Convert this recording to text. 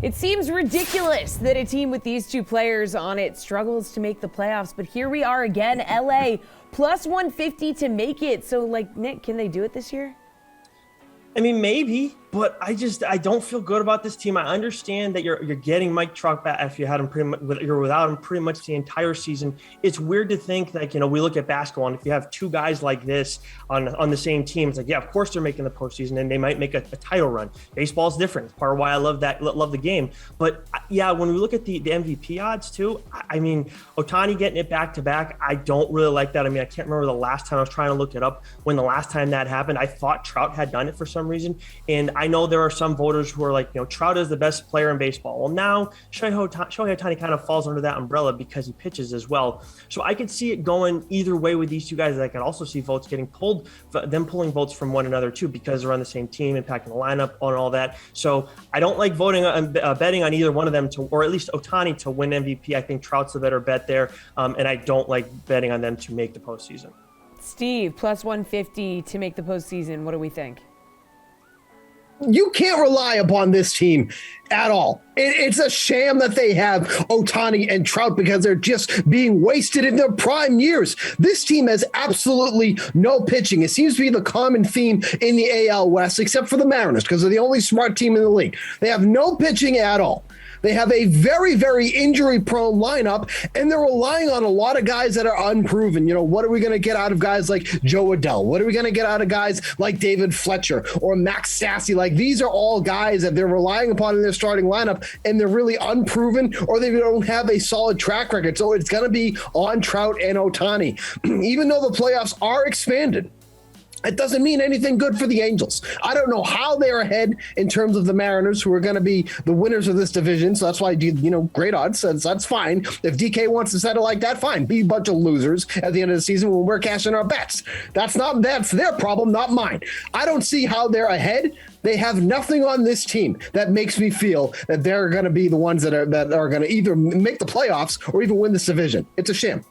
It seems ridiculous that a team with these two players on it struggles to make the playoffs, but here we are again, LA plus 150 to make it. So, Nick, can they do it this year? I mean, maybe, but I don't feel good about this team. I understand that you're getting Mike Trout back if you had him you're without him pretty much the entire season. It's weird to think that, we look at basketball, and if you have two guys like this on the same team, it's like, yeah, of course they're making the postseason and they might make a title run. Baseball is different. It's part of why I love the game. But yeah, when we look at the MVP odds too, I mean, Ohtani getting it back to back, I don't really like that. I mean, I can't remember the last time. I was trying to look it up when the last time that happened. I thought Trout had done it for some reason. And I know there are some voters who are like, Trout is the best player in baseball. Well, now Shohei Ohtani kind of falls under that umbrella because he pitches as well. So I could see it going either way with these two guys. I could also see votes getting pulled, them pulling votes from one another too, because they're on the same team, impacting the lineup and all that. So I don't like voting on betting on either one of them or at least Ohtani to win MVP. I think Trout's the better bet there. And I don't like betting on them to make the postseason. Steve, plus 150 to make the postseason. What do we think? You can't rely upon this team at all. It's a sham that they have Ohtani and Trout because they're just being wasted in their prime years. This team has absolutely no pitching. It seems to be the common theme in the AL West, except for the Mariners, because they're the only smart team in the league. They have no pitching at all. They have a very, very injury-prone lineup, and they're relying on a lot of guys that are unproven. What are we going to get out of guys like Joe Adell? What are we going to get out of guys like David Fletcher or Max Stassi? These are all guys that they're relying upon in their starting lineup, and they're really unproven, or they don't have a solid track record. So it's going to be on Trout and Ohtani. Even though the playoffs are expanded, it doesn't mean anything good for the Angels. I don't know how they're ahead in terms of the Mariners, who are going to be the winners of this division. So that's why, great odds. That's fine. If DK wants to settle like that, fine. Be a bunch of losers at the end of the season when we're cashing our bets. That's their problem, not mine. I don't see how they're ahead. They have nothing on this team that makes me feel that they're going to be the ones that are going to either make the playoffs or even win this division. It's a sham.